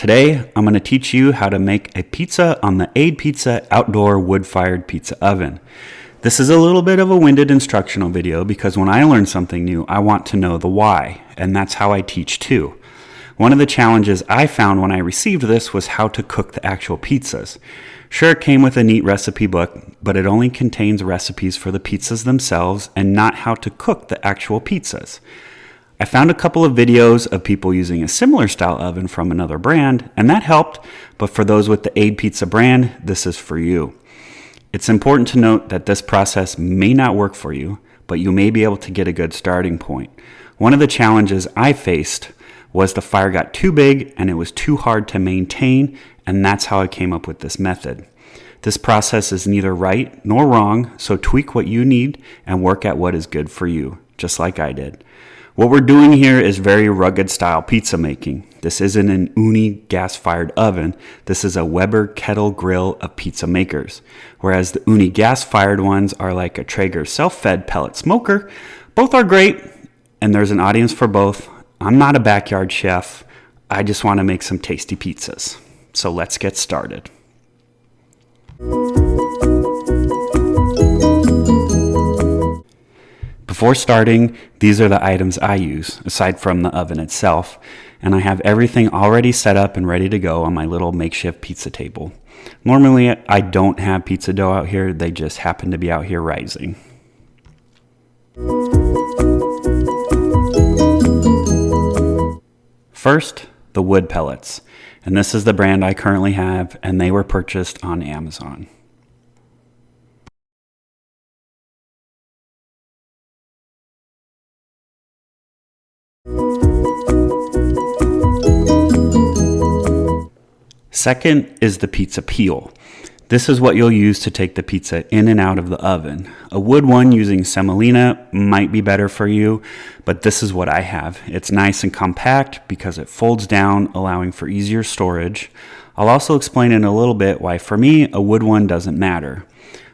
Today, I'm going to teach you how to make a pizza on the Aidpiza outdoor wood-fired pizza oven. This is a little bit of a winded instructional video because when I learn something new, I want to know the why, and that's how I teach too. One of the challenges I found when I received this was how to cook the actual pizzas. Sure, it came with a neat recipe book, but it only contains recipes for the pizzas themselves and not how to cook the actual pizzas. I found a couple of videos of people using a similar style oven from another brand, and that helped, but for those with the Aidpiza brand, this is for you. It's important to note that this process may not work for you, but you may be able to get a good starting point. One of the challenges I faced was the fire got too big and it was too hard to maintain, and that's how I came up with this method. This process is neither right nor wrong, so tweak what you need and work at what is good for you, just like I did. What we're doing here is very rugged style pizza making. This isn't an Uni gas-fired oven. This is a Weber kettle grill of pizza makers. Whereas the Uni gas-fired ones are like a Traeger self-fed pellet smoker. Both are great, and there's an audience for both. I'm not a backyard chef. I just want to make some tasty pizzas. So let's get started. Before starting, these are the items I use, aside from the oven itself, and I have everything already set up and ready to go on my little makeshift pizza table. Normally, I don't have pizza dough out here, they just happen to be out here rising. First, the wood pellets, and this is the brand I currently have, and they were purchased on Amazon. Second is the pizza peel. This is what you'll use to take the pizza in and out of the oven. A wood one using semolina might be better for you, but this is what I have. It's nice and compact because it folds down, allowing for easier storage. I'll also explain in a little bit why for me a wood one doesn't matter.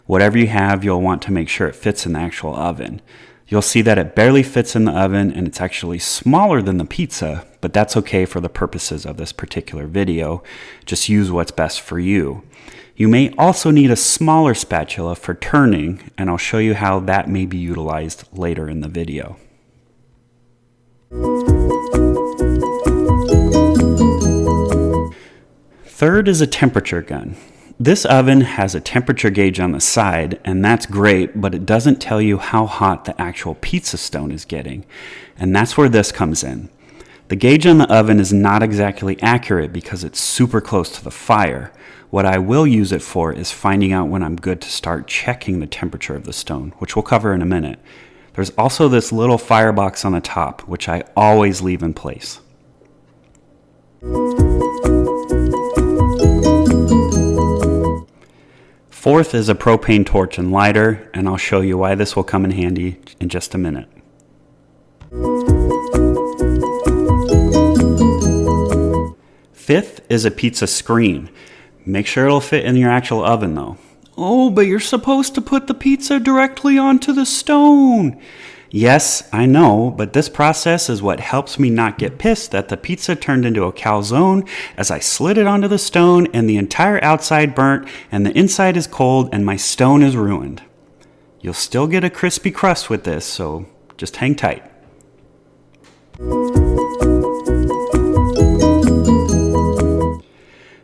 Whatever you have, you'll want to make sure it fits in the actual oven. You'll see that it barely fits in the oven and it's actually smaller than the pizza, but that's okay for the purposes of this particular video. Just use what's best for you. You may also need a smaller spatula for turning, and I'll show you how that may be utilized later in the video. Third is a temperature gun. This oven has a temperature gauge on the side, and that's great, but it doesn't tell you how hot the actual pizza stone is getting, and that's where this comes in. The gauge on the oven is not exactly accurate because it's super close to the fire. What I will use it for is finding out when I'm good to start checking the temperature of the stone, which we'll cover in a minute. There's also this little firebox on the top, which I always leave in place. Fourth is a propane torch and lighter, and I'll show you why this will come in handy in just a minute. Fifth is a pizza screen. Make sure it'll fit in your actual oven though. Oh, but you're supposed to put the pizza directly onto the stone. Yes, I know, but this process is what helps me not get pissed that the pizza turned into a calzone as I slid it onto the stone and the entire outside burnt and the inside is cold and my stone is ruined. You'll still get a crispy crust with this, so just hang tight.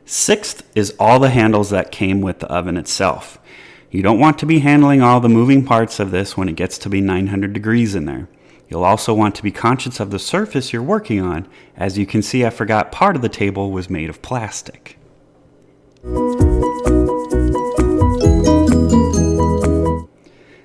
Sixth is all the handles that came with the oven itself. You don't want to be handling all the moving parts of this when it gets to be 900 degrees in there. You'll also want to be conscious of the surface you're working on. As you can see, I forgot part of the table was made of plastic.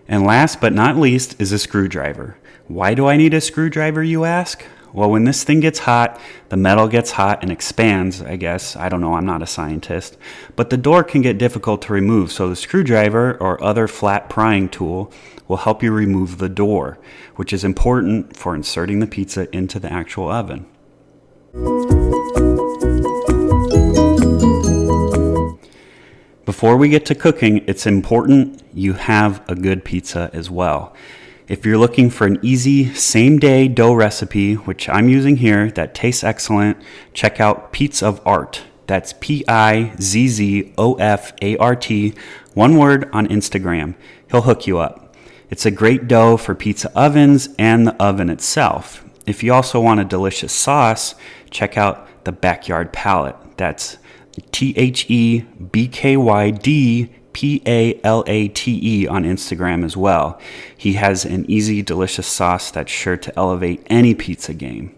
And last but not least is a screwdriver. Why do I need a screwdriver, you ask? Well, when this thing gets hot, the metal gets hot and expands, I guess. I don't know, I'm not a scientist. But the door can get difficult to remove, so the screwdriver or other flat prying tool will help you remove the door, which is important for inserting the pizza into the actual oven. Before we get to cooking, it's important you have a good pizza as well. If you're looking for an easy same-day dough recipe, which I'm using here, that tastes excellent, check out Pizza of Art. That's Pizzofart, one word, on Instagram. He'll hook you up. It's a great dough for pizza ovens and the oven itself. If you also want a delicious sauce, check out the Backyard Palate. That's THEBKYDPALATE on Instagram as well. He has an easy, delicious sauce that's sure to elevate any pizza game.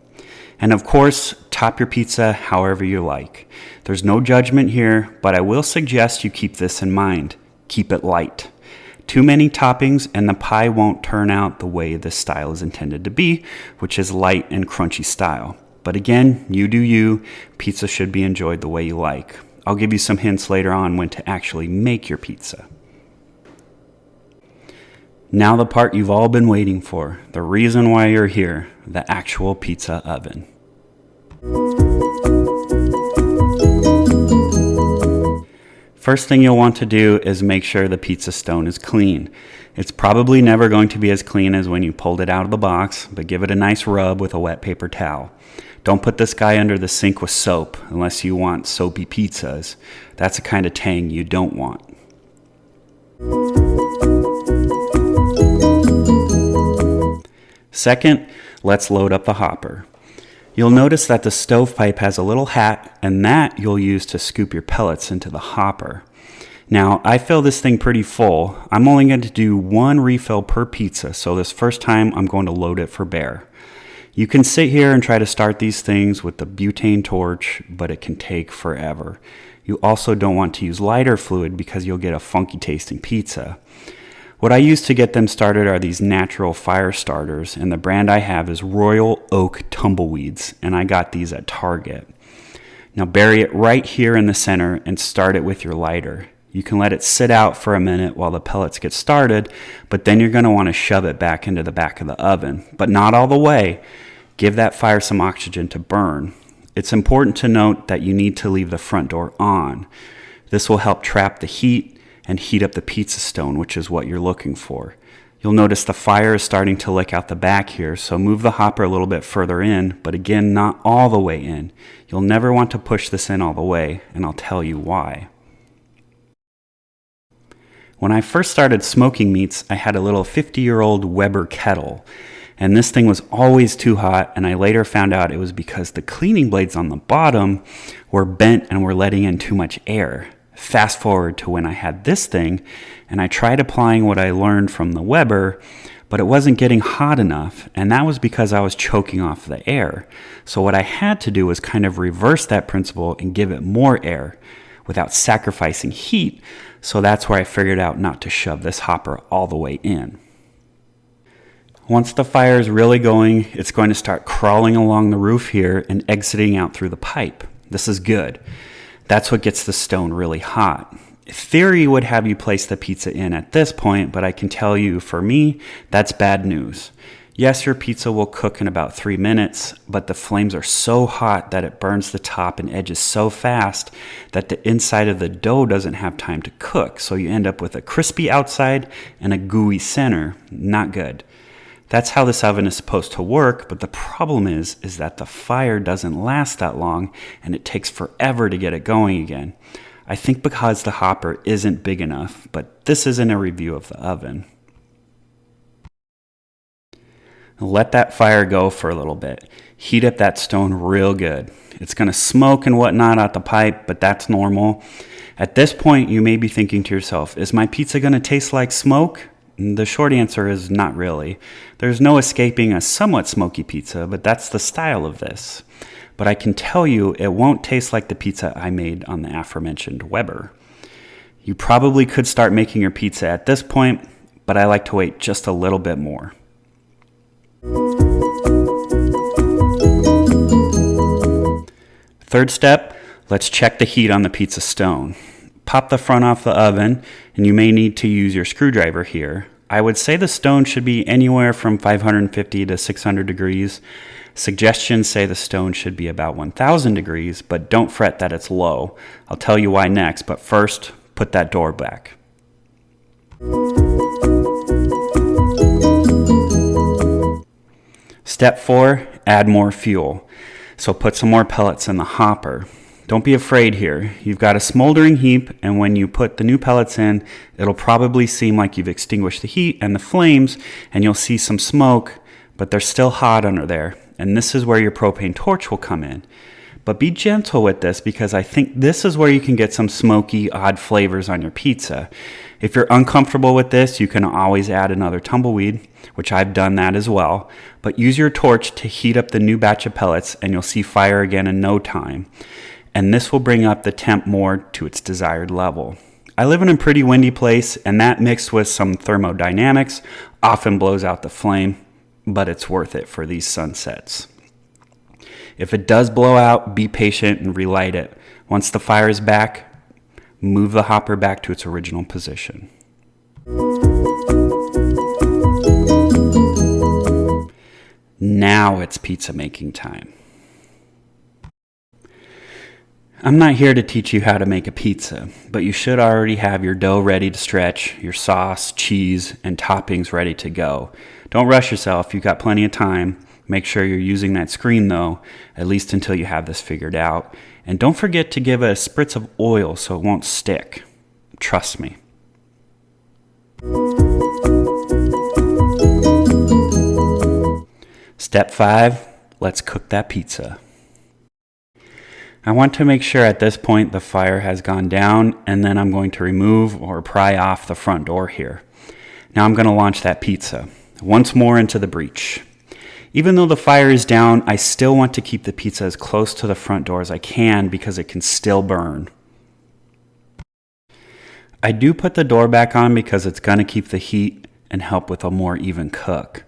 And of course, top your pizza however you like. There's no judgment here, but I will suggest you keep this in mind. Keep it light. Too many toppings and the pie won't turn out the way this style is intended to be, which is light and crunchy style. But again, you do you. Pizza should be enjoyed the way you like. I'll give you some hints later on when to actually make your pizza. Now the part you've all been waiting for, the reason why you're here, the actual pizza oven. First thing you'll want to do is make sure the pizza stone is clean. It's probably never going to be as clean as when you pulled it out of the box, but give it a nice rub with a wet paper towel. Don't put this guy under the sink with soap unless you want soapy pizzas. That's the kind of tang you don't want. Second, let's load up the hopper. You'll notice that the stovepipe has a little hat, and that you'll use to scoop your pellets into the hopper. Now, I fill this thing pretty full. I'm only going to do one refill per pizza, so this first time I'm going to load it for bear. You can sit here and try to start these things with the butane torch, but it can take forever. You also don't want to use lighter fluid because you'll get a funky tasting pizza. What I use to get them started are these natural fire starters, and the brand I have is Royal Oak Tumbleweeds, and I got these at Target. Now bury it right here in the center and start it with your lighter. You can let it sit out for a minute while the pellets get started, but then you're going to want to shove it back into the back of the oven, but not all the way. Give that fire some oxygen to burn. It's important to note that you need to leave the front door on. This will help trap the heat and heat up the pizza stone, which is what you're looking for. You'll notice the fire is starting to lick out the back here, so move the hopper a little bit further in, but again, not all the way in. You'll never want to push this in all the way, and I'll tell you why. When I first started smoking meats, I had a little 50-year-old Weber kettle, and this thing was always too hot, and I later found out it was because the cleaning blades on the bottom were bent and were letting in too much air. Fast forward to when I had this thing, and I tried applying what I learned from the Weber, but it wasn't getting hot enough, and that was because I was choking off the air. So what I had to do was kind of reverse that principle and give it more air without sacrificing heat, so that's where I figured out not to shove this hopper all the way in. Once the fire is really going, it's going to start crawling along the roof here and exiting out through the pipe. This is good. That's what gets the stone really hot. Theory would have you place the pizza in at this point, but I can tell you, for me, that's bad news. Yes, your pizza will cook in about 3 minutes, but the flames are so hot that it burns the top and edges so fast that the inside of the dough doesn't have time to cook, so you end up with a crispy outside and a gooey center. Not good. That's how this oven is supposed to work, but the problem is that the fire doesn't last that long and it takes forever to get it going again. I think because the hopper isn't big enough, but this isn't a review of the oven. Let that fire go for a little bit. Heat up that stone real good. It's going to smoke and whatnot out the pipe, but that's normal. At this point, you may be thinking to yourself, is my pizza going to taste like smoke? The short answer is not really. There's no escaping a somewhat smoky pizza, but that's the style of this. But I can tell you it won't taste like the pizza I made on the aforementioned Weber. You probably could start making your pizza at this point, but I like to wait just a little bit more. Third step, let's check the heat on the pizza stone. Pop the front off the oven, and you may need to use your screwdriver here. I would say the stone should be anywhere from 550 to 600 degrees. Suggestions say the stone should be about 1000 degrees, but don't fret that it's low. I'll tell you why next, but first, put that door back. Step 4, add more fuel. So put some more pellets in the hopper. Don't be afraid here. You've got a smoldering heap, and when you put the new pellets in, it'll probably seem like you've extinguished the heat and the flames, and you'll see some smoke, but they're still hot under there. And this is where your propane torch will come in. But be gentle with this, because I think this is where you can get some smoky, odd flavors on your pizza. If you're uncomfortable with this, you can always add another tumbleweed, which I've done that as well. But use your torch to heat up the new batch of pellets, and you'll see fire again in no time. And this will bring up the temp more to its desired level. I live in a pretty windy place, and that mixed with some thermodynamics often blows out the flame, but it's worth it for these sunsets. If it does blow out, be patient and relight it. Once the fire is back, move the hopper back to its original position. Now it's pizza making time. I'm not here to teach you how to make a pizza, but you should already have your dough ready to stretch, your sauce, cheese, and toppings ready to go. Don't rush yourself, you've got plenty of time. Make sure you're using that screen though, at least until you have this figured out. And don't forget to give it a spritz of oil so it won't stick. Trust me. Step 5, let's cook that pizza. I want to make sure at this point the fire has gone down, and then I'm going to remove or pry off the front door here. Now I'm going to launch that pizza once more into the breech. Even though the fire is down, I still want to keep the pizza as close to the front door as I can because it can still burn. I do put the door back on because it's going to keep the heat and help with a more even cook.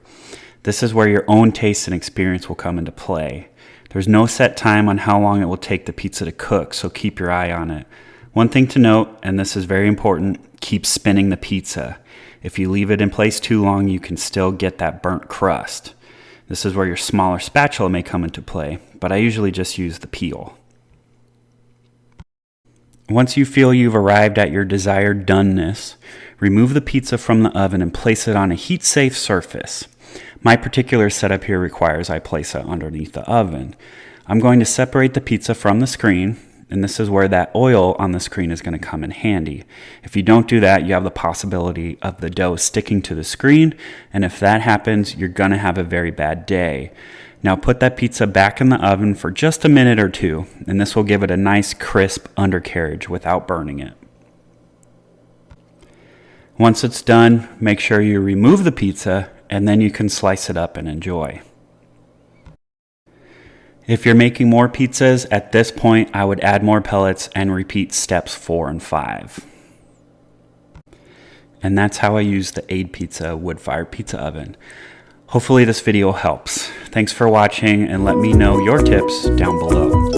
This is where your own taste and experience will come into play. There's no set time on how long it will take the pizza to cook, so keep your eye on it. One thing to note, and this is very important, keep spinning the pizza. If you leave it in place too long, you can still get that burnt crust. This is where your smaller spatula may come into play, but I usually just use the peel. Once you feel you've arrived at your desired doneness, remove the pizza from the oven and place it on a heat-safe surface. My particular setup here requires I place it underneath the oven. I'm going to separate the pizza from the screen, and this is where that oil on the screen is going to come in handy. If you don't do that, you have the possibility of the dough sticking to the screen, and if that happens, you're going to have a very bad day. Now put that pizza back in the oven for just a minute or two, and this will give it a nice crisp undercarriage without burning it. Once it's done, make sure you remove the pizza, and then you can slice it up and enjoy. If you're making more pizzas, at this point I would add more pellets and repeat steps 4 and 5. And that's how I use the Aidpiza wood-fired pizza oven. Hopefully this video helps. Thanks for watching, and let me know your tips down below.